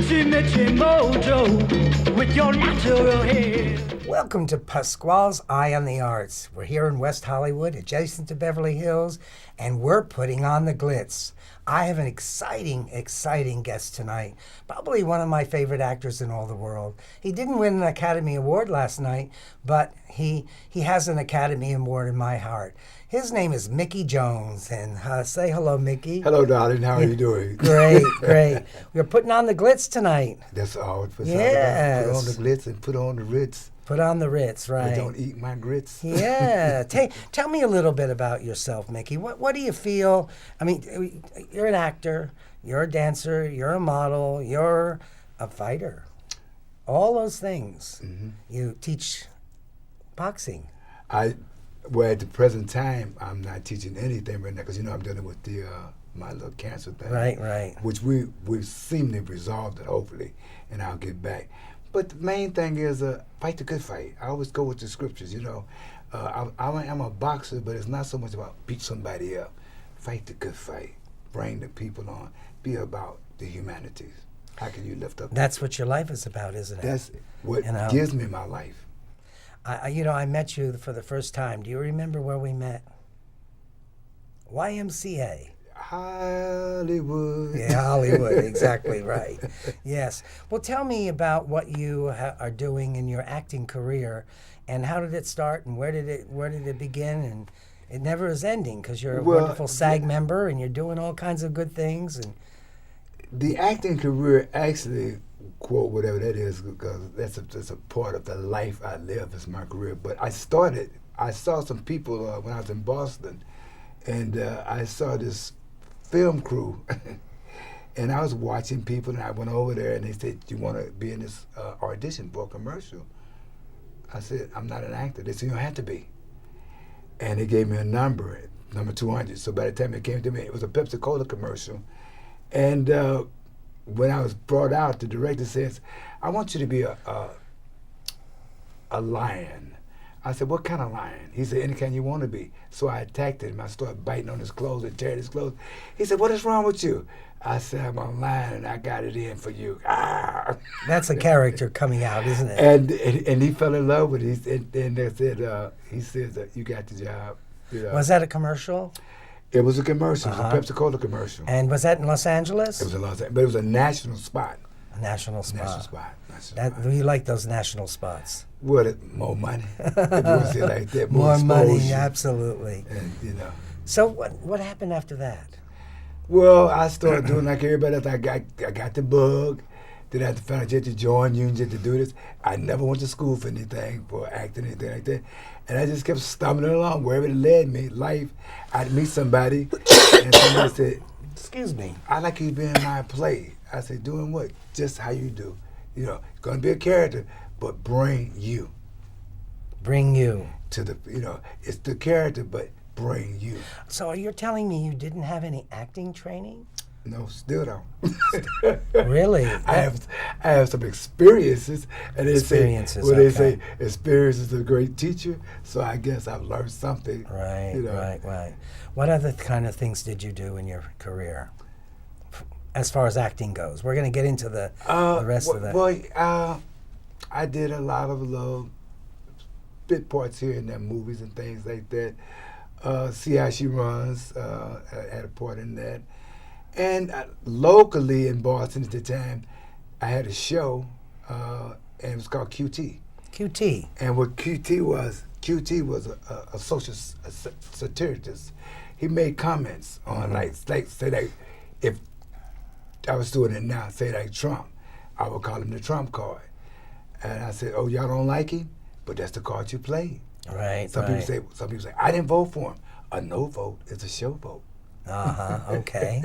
Mitchy Mojo with your natural hair. Welcome to Pasqual's Eye on the Arts. We're here in West Hollywood, adjacent to Beverly Hills, and we're putting on the glitz. I have an exciting guest tonight. Probably one of my favorite actors in all the world. He didn't win an Academy Award last night, but he has an Academy Award in my heart. His name is Mickey Jones, and say hello, Mickey. Hello, darling. How are you doing? Great. We're putting on the glitz tonight. That's all it's all Yes. about. Put on the glitz and put on the Ritz. Put on the Ritz, right? But don't eat my grits. Yeah. Tell me a little bit about yourself, Mickey. What do you feel? I mean, you're an actor, you're a dancer, you're a model, you're a fighter. All those things. Mm-hmm. You teach boxing. Well, at the present time, I'm not teaching anything right now because, I'm dealing with my little cancer thing. Right. Which we seem to have resolved it, hopefully, and I'll get back. But the main thing is fight the good fight. I always go with the scriptures, I'm a boxer, but it's not so much about beat somebody up. Fight the good fight. Bring the people on. Be about the humanities. How can you lift up? That's what your life is about, isn't it? That's what gives me my life. I met you for the first time. Do you remember where we met? YMCA. Hollywood. Yeah, Hollywood. Exactly right. Yes. Well, tell me about what you are doing in your acting career, and how did it start, and where did it begin, and it never is ending because you're a wonderful SAG member, and you're doing all kinds of good things. And the acting career actually, quote whatever that is, because that's a part of the life I live is my career. But I saw some people when I was in Boston, and I saw this film crew, and I was watching people, and I went over there, and they said, "You want to be in this audition for a commercial?" I said, "I'm not an actor." They said, "You don't have to be." And they gave me a number 200. So by the time it came to me, it was a Pepsi Cola commercial, and when I was brought out, the director says, "I want you to be a lion." I said, "What kind of lion?" He said, "Any kind you want to be." So I attacked him. I started biting on his clothes and tearing his clothes. He said, "What is wrong with you?" I said, "I'm a lion and I got it in for you." Ah. That's a character coming out, isn't it? And he fell in love with it. And they said, he said, "You got the job." Was that a commercial? It was a commercial. It was a Pepsi Cola commercial. And was that in Los Angeles? It was in Los Angeles, but it was a national spot. A national spot. National spot. We like those national spots. Well, more money. If you want to say it like that, more money, exposure. absolutely. And, So what happened after that? Well, I started doing like everybody else. I got the bug. Then I had to find out you had to join unions, you had to do this. I never went to school for anything, for acting, anything like that. And I just kept stumbling along wherever it led me. Life, I'd meet somebody, and somebody said, "Excuse me, I'd like you to be in my play." I said, "Doing what?" "Just how you do. It's going to be a character, but bring you." Bring you. To the, it's the character, but bring you. So you're telling me you didn't have any acting training? No, still don't. Really? I have some experiences, and they say experience is a great teacher. So I guess I've learned something. Right. What other kind of things did you do in your career, as far as acting goes? We're going to get into the rest of that. Well, I did a lot of little bit parts here in their movies and things like that. See How She Runs, I had a part in that. And locally in Boston at the time, I had a show, and it was called QT. QT. And what QT was a social satirist. He made comments on say like, if I was doing it now, say like Trump, I would call him the Trump card. And I said, "Oh, y'all don't like him? But that's the card you played." Right. Some people say, "I didn't vote for him." A no vote is a show vote. Okay.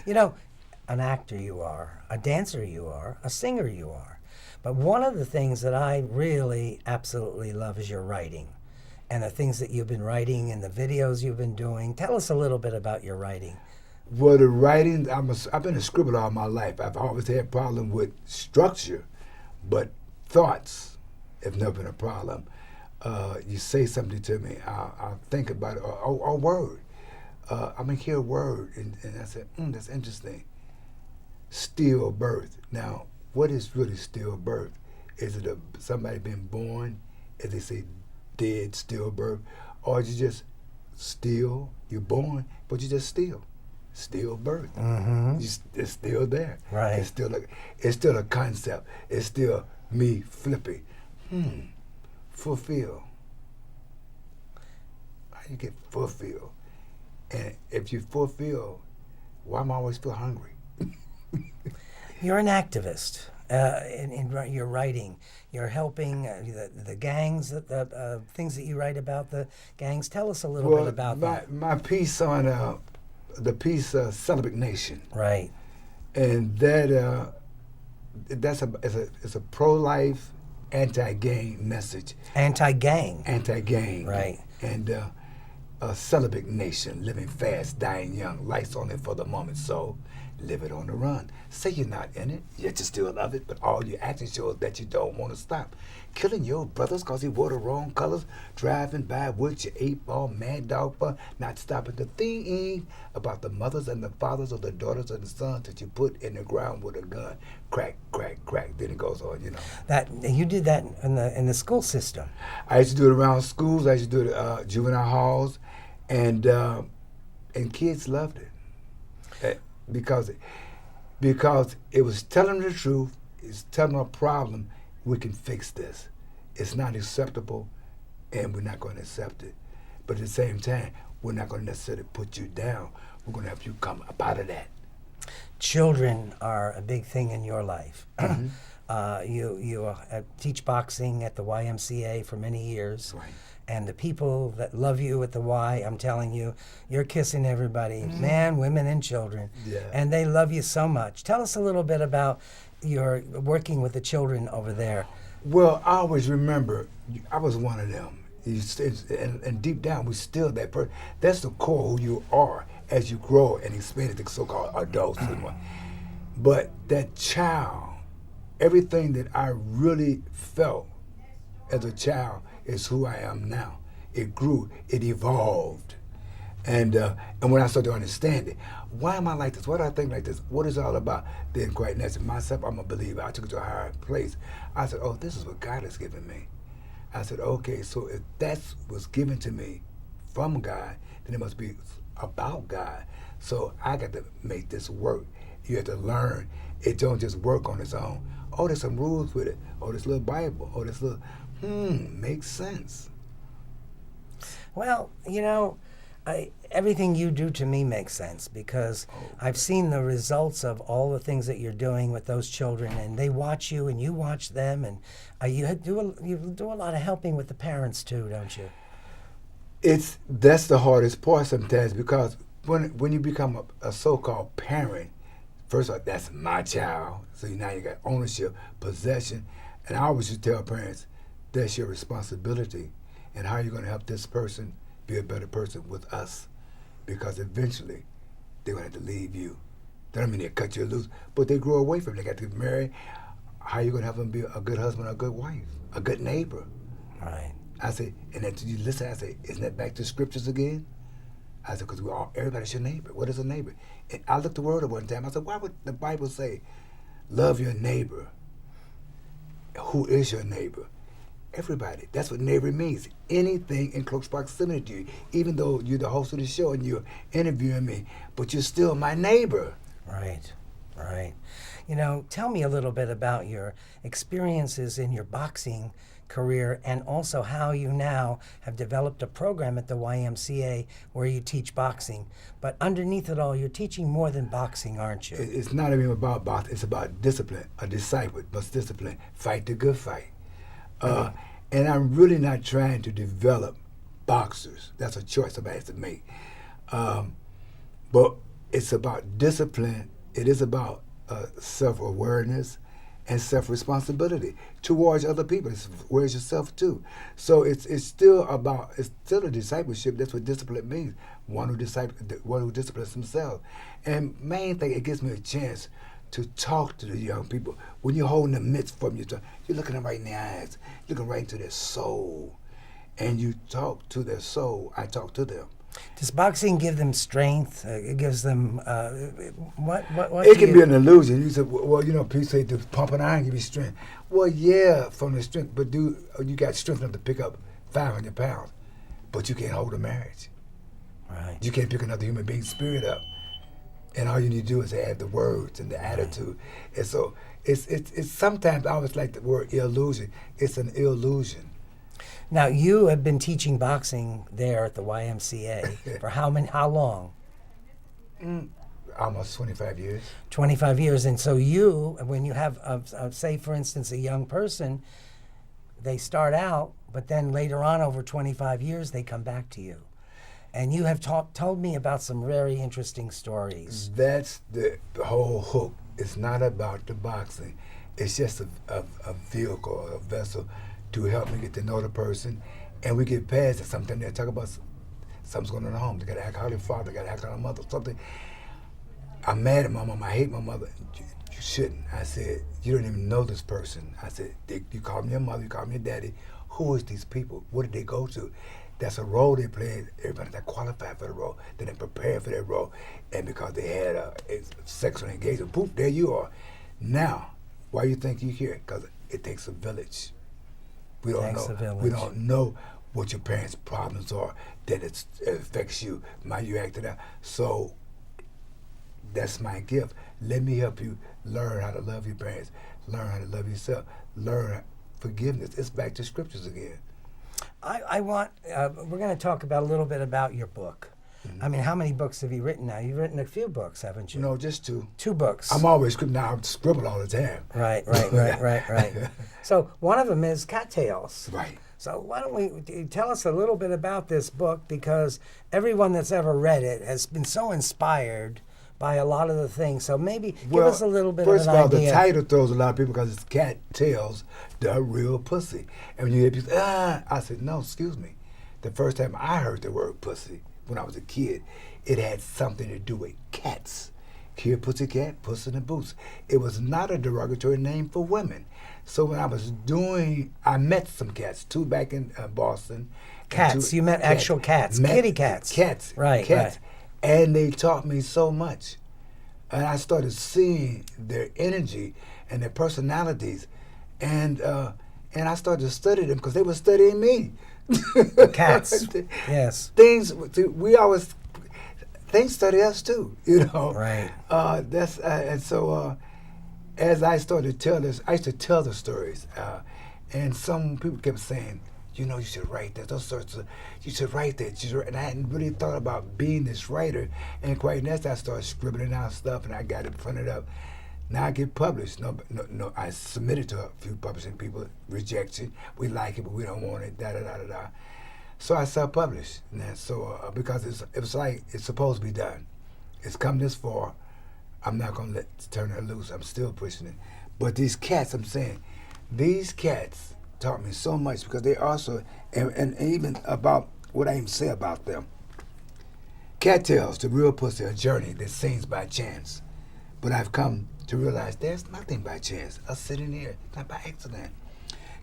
An actor you are, a dancer you are, a singer you are. But one of the things that I really absolutely love is your writing, and the things that you've been writing and the videos you've been doing. Tell us a little bit about your writing. Well, the writing, I've been a scribbler all my life. I've always had a problem with structure, but thoughts have never been a problem. You say something to me, I'll think about it, or a word. I hear a word, and I said, that's interesting. stillbirth. Now, what is really stillbirth? Is it somebody been born, as they say, dead stillbirth, or is you just still? You're born, but you just stillbirth. Mm-hmm. It's still there. Right. It's still a concept. It's still me flipping. Fulfill. How you get fulfilled? And if you fulfill, why am I always feel hungry? You're an activist in your writing. You're helping the gangs, the things that you write about the gangs. Tell us a little bit about that. My piece on the piece Syllabic Nation. Right. And that's a pro-life, anti-gang message. Anti-gang. Anti-gang. Right. And a Syllabic Nation, living fast, dying young, life's only for the moment, so live it on the run. Say you're not in it, yet you still love it, but all your actions shows that you don't want to stop. Killing your brothers cause he wore the wrong colors, driving by with your 8-ball, mad dog fun, not stopping to think about the mothers and the fathers or the daughters and the sons that you put in the ground with a gun. Crack, crack, crack. Then it goes on, you know. That you did that in the school system. I used to do it around schools. I used to do it at juvenile halls, and kids loved it because it was telling the truth. It's telling a problem. We can fix this. It's not acceptable, and we're not going to accept it. But at the same time, we're not going to necessarily put you down. We're going to help you come up out of that. Children are a big thing in your life. Mm-hmm. You teach boxing at the YMCA for many years. Right. And the people that love you at the Y, I'm telling you, you're kissing everybody, man, women, and children. Yeah. And they love you so much. Tell us a little bit about your working with the children over there. Well, I always remember I was one of them. And deep down, we still that person. That's the core who you are as you grow and expand into so-called adults. But that child, everything that I really felt as a child is who I am now. It grew, it evolved. And when I started to understand it, why am I like this? Why do I think like this? What is it all about? Then quite naturally, myself, I'm a believer. I took it to a higher place. I said, oh, this is what God has given me. I said, okay, so if that was given to me from God, then it must be about God. So I got to make this work. You have to learn. It don't just work on its own. Oh, there's some rules with it. Oh, this little Bible. Oh, this little, makes sense. Well, you know, everything you do to me makes sense because I've seen the results of all the things that you're doing with those children, and they watch you and you watch them, and you do a lot of helping with the parents too, don't you? That's the hardest part sometimes because when you become a so-called parent, first of all, that's my child, so now you got ownership, possession, and I always used to tell parents, that's your responsibility, and how you're going to help this person be a better person with us, because eventually they're going to have to leave you. That don't mean they cut you loose, but they grow away from it. They got to get married. How are you going to have them be a good husband, a good wife, a good neighbor? Right. I say, and then you listen, I say, isn't that back to scriptures again? I said, because everybody's your neighbor. What is a neighbor? And I looked the word up one time. I said, why would the Bible say, love your neighbor? Who is your neighbor? Everybody. That's what neighbor means. Anything in close proximity to you. Even though you're the host of the show and you're interviewing me, but you're still my neighbor. Right, right. You know, tell me a little bit about your experiences in your boxing career and also how you now have developed a program at the YMCA where you teach boxing. But underneath it all, you're teaching more than boxing, aren't you? It's not even about boxing. It's about discipline. A disciple must discipline. Fight the good fight. And I'm really not trying to develop boxers. That's a choice somebody has to make. But it's about discipline. It is about self-awareness and self-responsibility towards other people. It's towards yourself too. So it's still a discipleship. That's what discipline means. One who disciplines themselves. And main thing, it gives me a chance to talk to the young people. When you're holding the mitts from you, you're looking them right in the eyes, looking right into their soul, and you talk to their soul. I talk to them. Does boxing give them strength? It gives them what? It can be an illusion. You said, well, people say the pumping iron give you strength. Well, yeah, from the strength, but you got strength enough to pick up 500 pounds, but you can't hold a marriage. Right. You can't pick another human being's spirit up, and all you need to do is add the words and the attitude. And so it's sometimes I always like the word illusion. It's an illusion. Now, you have been teaching boxing there at the YMCA for how long? Almost 25 years. 25 years. And so you, when you have, say, for instance, a young person, they start out, but then later on, over 25 years, they come back to you. And you have told me about some very interesting stories. That's the whole hook. It's not about the boxing. It's just a vehicle, a vessel to help me get to know the person, and we get past it. Sometimes they talk about something's going on at home. They got to act how their father, they got to act how their mother, something. I'm mad at my mom. I hate my mother. You shouldn't. I said, you don't even know this person. I said, you call me your mother, you call me your daddy. Who is these people? What did they go to? That's a role they played. Everybody that qualified for the role, then they prepared for that role, and because they had a sexual engagement, poof, there you are. Now, why you think you're here? Because it takes a village. We don't know. We don't know what your parents' problems are that it affects you. How you acted out. So that's my gift. Let me help you learn how to love your parents, learn how to love yourself, learn forgiveness. It's back to scriptures again. I want. We're going to talk about a little bit about your book. I mean, how many books have you written now? You've written a few books, haven't you? No, just 2. 2 books. I'm always scribbling. Now I scribble all the time. Right. So one of them is Cattails. Right. So why don't we tell us a little bit about this book, because everyone that's ever read it has been so inspired by a lot of the things. So maybe give us a little bit of an idea. First of all, the title throws a lot of people because it's Cat Tails, the real pussy. And when you hear people say, I said, no, excuse me. The first time I heard the word pussy, when I was a kid, it had something to do with cats. Here, pussycat, Puss in the Boots. It was not a derogatory name for women. So when I was I met some cats, 2 back in Boston. Cats, you met actual cats, kitty cats. Cats, right. And they taught me so much. And I started seeing their energy and their personalities. And I started to study them because they were studying me. Cats, yes. Things study us too, Right. And so as I started to tell this, I used to tell the stories. And some people kept saying, you should write that. Those sorts of, you should write that. And I hadn't really thought about being this writer. And quite next, I started scribbling out stuff, and I got it printed up. Now I get published. No. I submitted to a few publishing people, rejection. We like it, but we don't want it. Da. So I self-published. And so because it was like it's supposed to be done. It's come this far. I'm not gonna turn it loose. I'm still pushing it. But these cats, I'm saying, these cats taught me so much because they also, and even about what I even say about them. Cattails, the real pussy, a journey that seems by chance. But I've come to realize there's nothing by chance. Us sitting here, not by accident.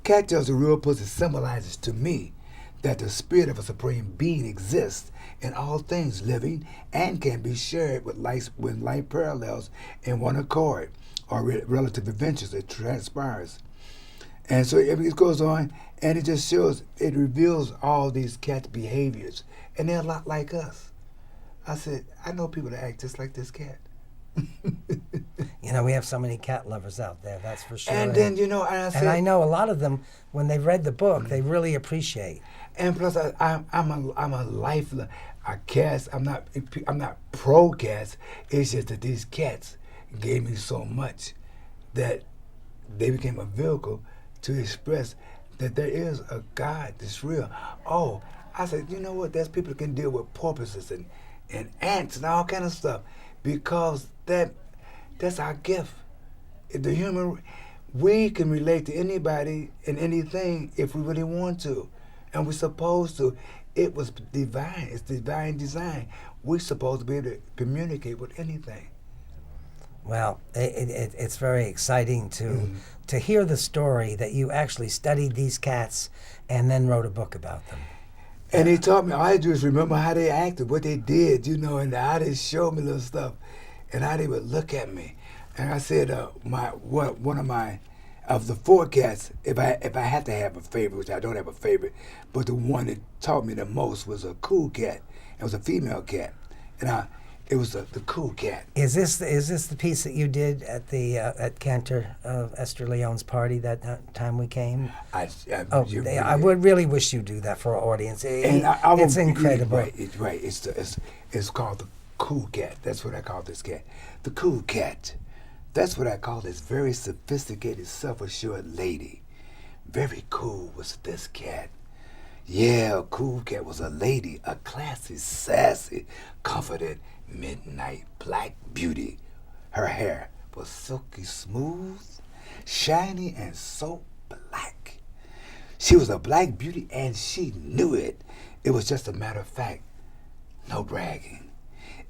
Cattails, the real pussy, symbolizes to me that the spirit of a supreme being exists in all things living and can be shared with light parallels in one accord or relative adventures that transpires. And so it goes on, and it just shows, it reveals all these cat behaviors, and they're a lot like us. I said, I know people that act just like this cat. We have so many cat lovers out there, that's for sure. And then, and I know a lot of them, when they've read the book, they really appreciate. And plus, I'm a life, cats. I'm not pro cats. It's just that these cats gave me so much that they became a vehicle to express that there is a God that's real. Oh, I said, you know what? There's people that can deal with porpoises and ants and all kind of stuff because that's our gift. We can relate to anybody and anything if we really want to, and we're supposed to. It was divine. It's divine design. We're supposed to be able to communicate with anything. Well, it's very exciting to hear the story that you actually studied these cats and then wrote a book about them. And they taught me, all I do is remember how they acted, what they did, you know, and how they showed me little stuff, and how they would look at me. And I said, one of my, of the four cats, if I had to have a favorite, which I don't have a favorite, but the one that taught me the most was a cool cat. It was a female cat, and it was the cool cat. Is this the piece that you did at the at Cantor Esther Leon's party that time we came? I would really wish you do that for our audience. It's incredible. Right. It's called the cool cat. That's what I call this cat. The cool cat. That's what I call this very sophisticated, self-assured lady. Very cool was this cat. Yeah, a cool cat was a lady, a classy, sassy, confident, midnight black beauty. Her hair was silky smooth, shiny, and so black. She was a black beauty, and she knew it. It was just a matter of fact, no bragging.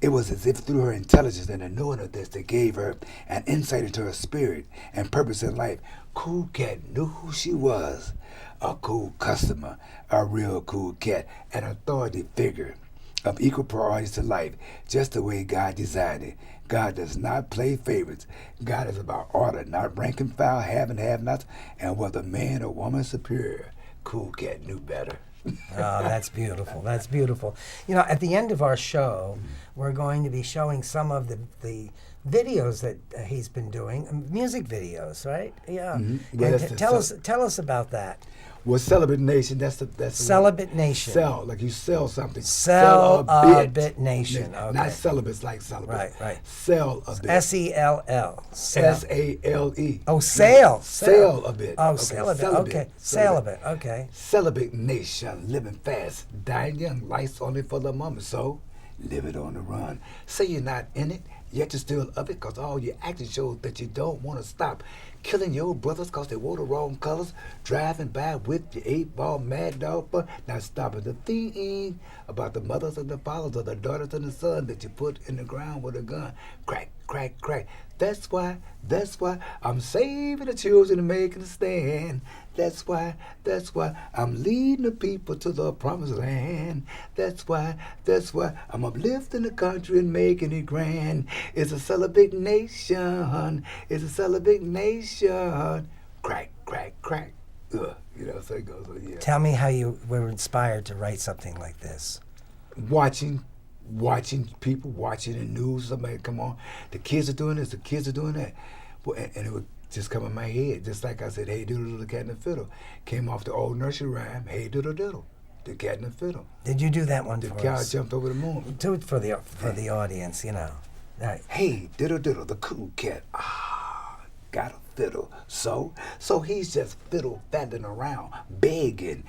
It was as if through her intelligence and the knowing of this that gave her an insight into her spirit and purpose in life. Cool Cat knew who she was. A cool customer, a real cool cat, an authority figure of equal priorities to life, just the way God designed it. God does not play favorites. God is about order, not rank and file, have and have-nots, and whether man or woman superior. Cool Cat knew better. Oh, that's beautiful. That's beautiful. You know, at the end of our show, we're going to be showing some of the videos that he's been doing, music videos, right? Yeah. Mm-hmm. Yeah, and tell us about that. Well, Syllabic Nation, that's Syllabic Nation. Sell, like you sell something. Syllabic Nation. Okay. Not celibates like celibate. Right. Sell a bit. S-E-L-L. S-A-L-E. Oh, sale. Sell a bit. Oh, sell a bit. Okay. Sell a bit. Okay. Syllabic Nation, living fast, dying young, life's only for the moment, so live it on the run. Say you're not in it, yet you're still of it, because all your actions show that you don't want to stop. Killing your brothers because they wore the wrong colors, driving by with your 8-ball mad dog, but not stopping to think about the mothers and the fathers or the daughters and the son that you put in the ground with a gun. Crack, crack, crack. That's why I'm saving the children and making a stand. That's why I'm leading the people to the promised land. That's why I'm uplifting the country and making it grand. It's a Syllabic Nation. It's a Syllabic Nation. Crack, crack, crack. So it goes. Yeah. Tell me how you were inspired to write something like this. Watching people, watching the news, somebody come on, the kids are doing this, the kids are doing that. Well, and it would just come in my head, just like I said, hey doodle doodle, the cat and the fiddle. Came off the old nursery rhyme, hey doodle doodle, the cat and the fiddle. Did you do that one the for cow us? Jumped over the moon. Do it for the audience, you know. Right. Hey diddle diddle, the cool cat, got a fiddle. So he's just fiddle faddling around, begging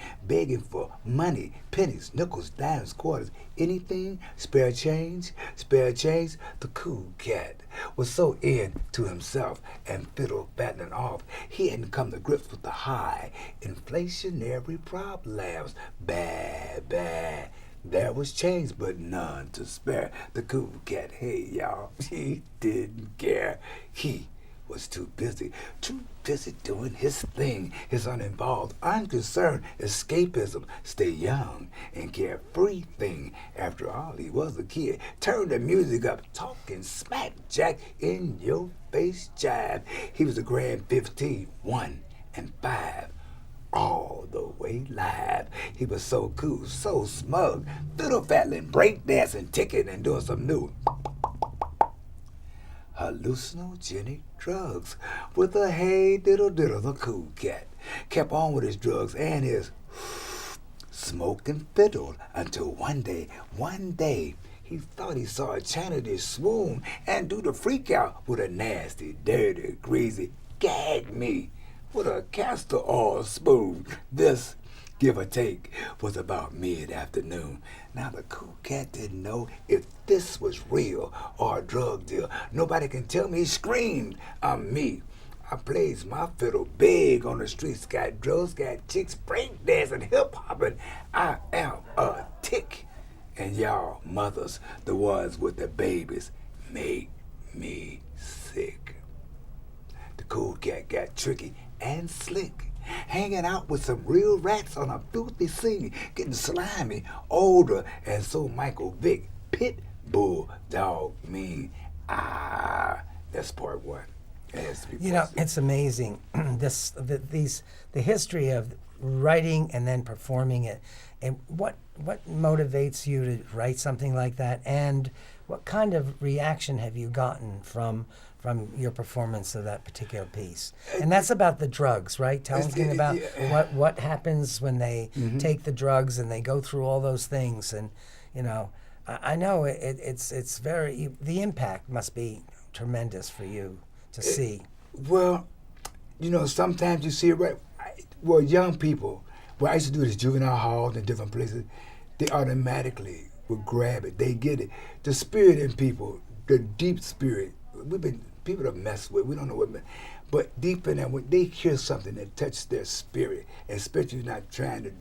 for money, pennies, nickels, dimes, quarters, anything, spare change. The cool cat was so into himself and fiddle faddling off, he hadn't come to grips with the high inflationary problems. Bad. There was change, but none to spare. The cool cat, hey y'all, he didn't care. He was too busy doing his thing, his uninvolved, unconcerned escapism, stay young and carefree thing. After all, he was a kid. Turn the music up, talking smack jack in your face jive. He was a grand 15, 1 and 5. All the way live. He was so cool, so smug, fiddle faddling, breakdancing, ticking, and doing some new hallucinogenic drugs with a hey diddle diddle. The cool cat kept on with his drugs and his smoke and fiddle until one day he thought he saw a China dish swoon and do the freak out with a nasty, dirty, greasy gag me with a castor oil spoon. This, give or take, was about mid-afternoon. Now the cool cat didn't know if this was real or a drug deal. Nobody can tell me. He screamed, I'm me. I plays my fiddle big on the streets. Got drugs, got chicks, breakdancing, hip-hopping. I am a tick. And y'all mothers, the ones with the babies, make me sick. The cool cat got tricky and slick. hanging out with some real rats on a filthy scene, getting slimy, older, and so Michael Vick, pit bull dog mean. That's part one. It has to be You know, posted. it's amazing. The history of writing and then performing it, and what motivates you to write something like that, and what kind of reaction have you gotten from your performance of that particular piece? And that's about the drugs, right? Tell me about what happens when they take the drugs and they go through all those things, and you know, I know it's very, the impact must be tremendous for you to see. Well, you know, sometimes you see it right. Well, young people, well, I used to do this juvenile halls in different places. They automatically will grab it. They get it. The spirit in people, the deep spirit. People are messed with. We don't know what, but deep in that, when they hear something that touches their spirit, especially you're not trying to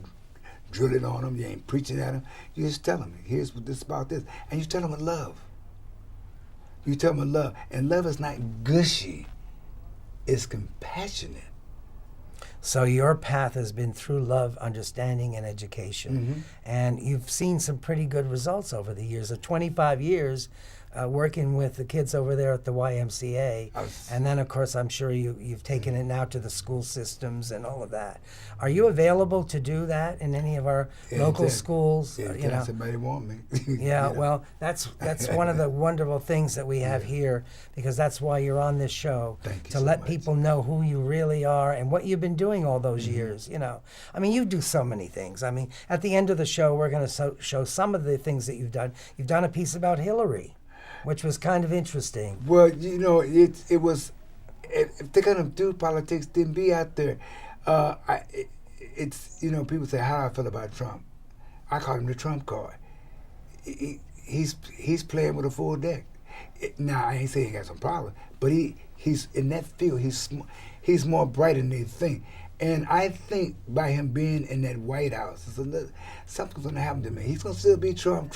drill it on them, you ain't preaching at them. You just tell them, here's what this about this, and you tell them with love. You tell them with love, and love is not gushy. It's compassionate. So your path has been through love, understanding, and education. And you've seen some pretty good results over the years. Of 25 years working with the kids over there at the YMCA. And then, of course, I'm sure you've taken it now to the school systems and all of that. Are you available to do that in any of our local schools? You know, somebody want me. Yeah, well, that's one of the wonderful things that we have here, because that's why you're on this show, to let people know who you really are and what you've been doing all those years. You know, I mean, you do so many things. I mean, at the end of the show, we're going to show some of the things that you've done. You've done a piece about Hillary, which was kind of interesting. Well, you know, it was, if they're gonna do politics, then be out there. It's, you know, people say, how do I feel about Trump? I call him the Trump card. He's playing with a full deck. Now, I ain't saying he got some problem, but he's in that field. He's more bright than they think. And I think by him being in that White House, something's gonna happen to me. He's gonna still be Trump,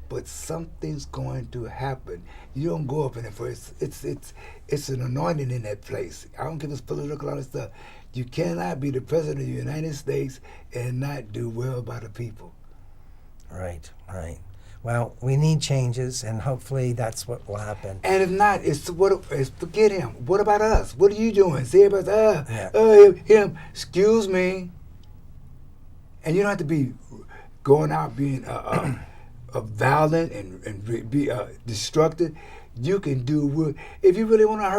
but something's going to happen. You don't go up in it first. It's an anointing in that place. I don't give a political all this stuff. You cannot be the president of the United States and not do well by the people. Right. Well, we need changes, and hopefully that's what will happen. And if not, it's forget him. What about us? What are you doing? See everybody, him. Excuse me. And you don't have to be going out being violent and be destructive. You can do what, if you really want to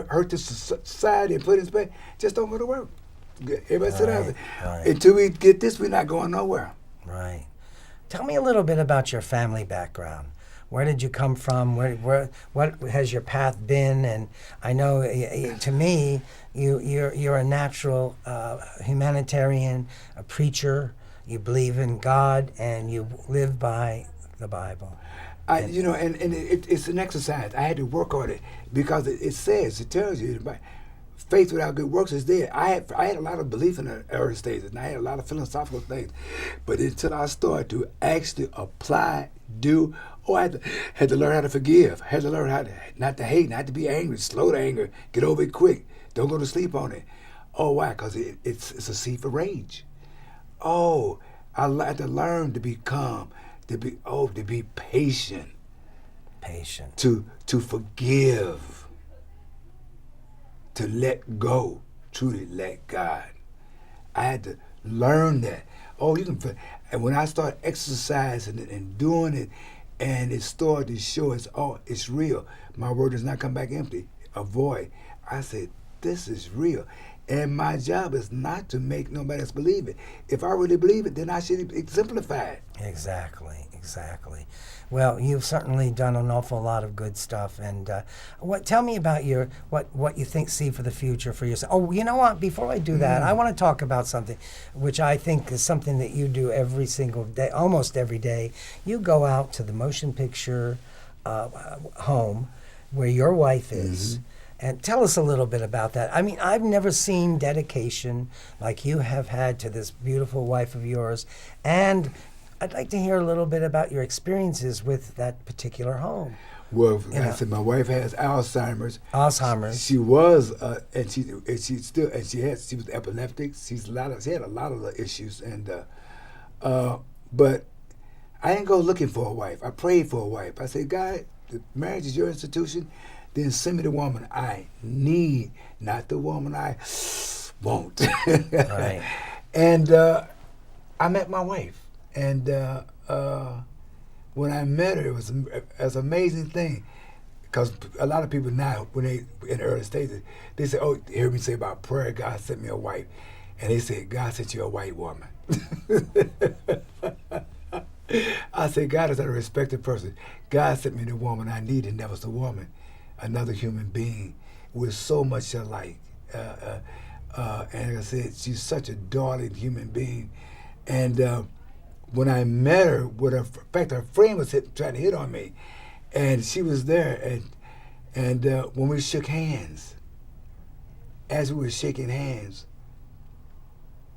hurt the society and put it in space, just don't go to work. Everybody sit down. Right. Until we get this, we're not going nowhere. Right. Tell me a little bit about your family background. Where did you come from? What has your path been? And I know, to me, you're a natural humanitarian, a preacher. You believe in God, and you live by the Bible. It's an exercise. I had to work on it because it tells you, faith without good works is dead. I had a lot of belief in the early stages, and I had a lot of philosophical things, but until I started to actually apply, I had to learn how to forgive. I had to learn how to not to hate, not to be angry, slow to anger, get over it quick. Don't go to sleep on it. Oh, why? Because it's a seed for rage. Oh, I had to learn to be calm. To be patient. Patient. To forgive. To let go. Truly let God. I had to learn that. Oh, you can. And when I started exercising it and doing it, and it started to show it's real. My word does not come back empty. A void. I said, this is real. And my job is not to make nobody else believe it. If I really believe it, then I should exemplify it. Exactly. Well, you've certainly done an awful lot of good stuff. And tell me about what you see for the future for yourself. Oh, you know what? Before I do that, I want to talk about something which I think is something that you do every single day, almost every day. You go out to the motion picture home where your wife is. And tell us a little bit about that. I mean, I've never seen dedication like you have had to this beautiful wife of yours. And I'd like to hear a little bit about your experiences with that particular home. Well, You I know. said my wife has Alzheimer's. Alzheimer's. She was, and she was epileptic. She had a lot of the issues, and but I didn't go looking for a wife. I prayed for a wife. I said, God, the marriage is your institution. Then send me the woman I need, not the woman I want. Right. And I met my wife, and when I met her, it was an amazing thing. Because a lot of people now, when they in the early stages, they say, "Oh, you hear me say about prayer? God sent me a wife," and they say, "God sent you a white woman." I say, God is a respected person. God sent me the woman I needed, and that was the woman, another human being. We're so much alike. And like I said, she's such a darling human being. And when I met her, in fact, her friend was trying to hit on me, and she was there. And when we shook hands, as we were shaking hands,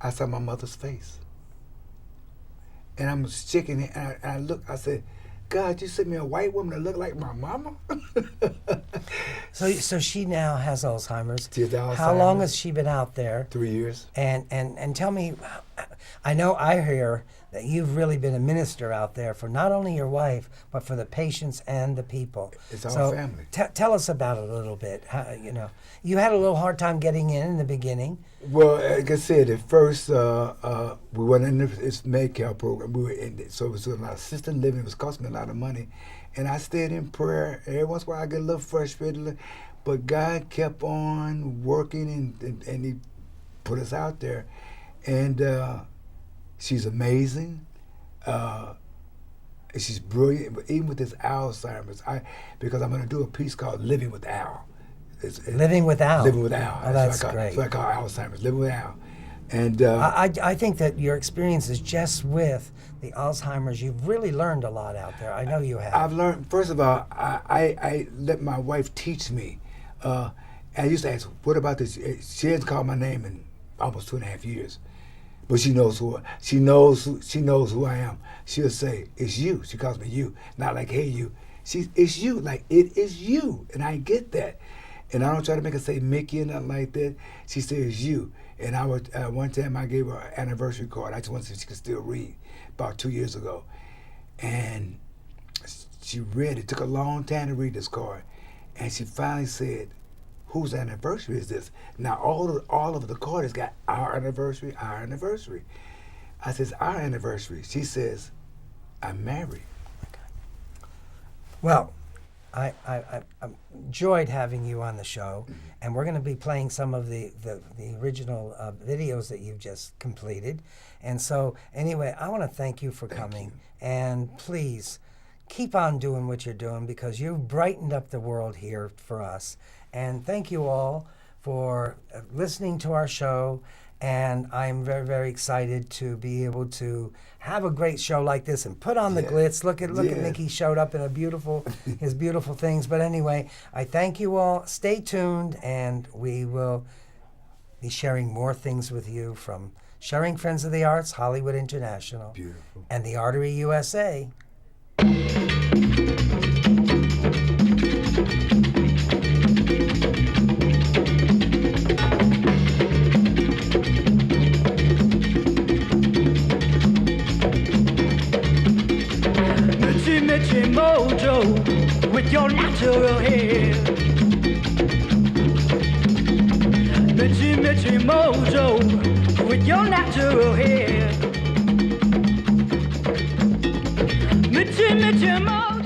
I saw my mother's face. And I'm shaking it, and I look. I said, God, you sent me a white woman that looked like my mama? So she now has Alzheimer's. She has Alzheimer's. How long has she been out there? 3 years. And tell me, I hear that you've really been a minister out there for not only your wife, but for the patients and the people. It's our family. Tell us about it a little bit. How, you had a little hard time getting in the beginning. Well, like I said, at first we went in this Medicare program. We were in it, so it was a lot of assisted living. It was costing me a lot of money, and I stayed in prayer. Every once in a while, I get a little frustrated, but God kept on working, and He put us out there, and she's amazing. She's brilliant, but even with this Alzheimer's, because I'm going to do a piece called "Living with Al." Living with Al. Living with Al. Oh, that's great. great. That's what I call Alzheimer's. Living with Al. And I think that your experiences just with the Alzheimer's, you've really learned a lot out there. I know you have. I've learned, first of all, I let my wife teach me. I used to ask, what about this? She hasn't called my name in almost 2.5 years. But she knows who I am. She'll say, it's you. She calls me you. Not like, hey, you. It's you. Like, it is you. And I get that. And I don't try to make her say Mickey or nothing like that. She says you. And I would, one time I gave her an anniversary card. I just wanted to see if she could still read, about 2 years ago. And she read it. Took a long time to read this card. And she finally said, whose anniversary is this? Now all of the card has got our anniversary, our anniversary. I says, our anniversary. She says, I'm married. Well, I enjoyed having you on the show, and we're going to be playing some of the original videos that you've just completed. And so, anyway, I want to thank you for coming, and please keep on doing what you're doing, because you've brightened up the world here for us. And thank you all for listening to our show. And I'm very, very excited to be able to have a great show like this and put on the glitz. Look at Mick E showed up in his beautiful things. But anyway, I thank you all. Stay tuned, and we will be sharing more things with you from Sharing Friends of the Arts, Hollywood International, Beautiful. and the Artery USA. Mitchy mojo with your natural hair. Mitchy mojo with your natural hair. Mitchy mojo.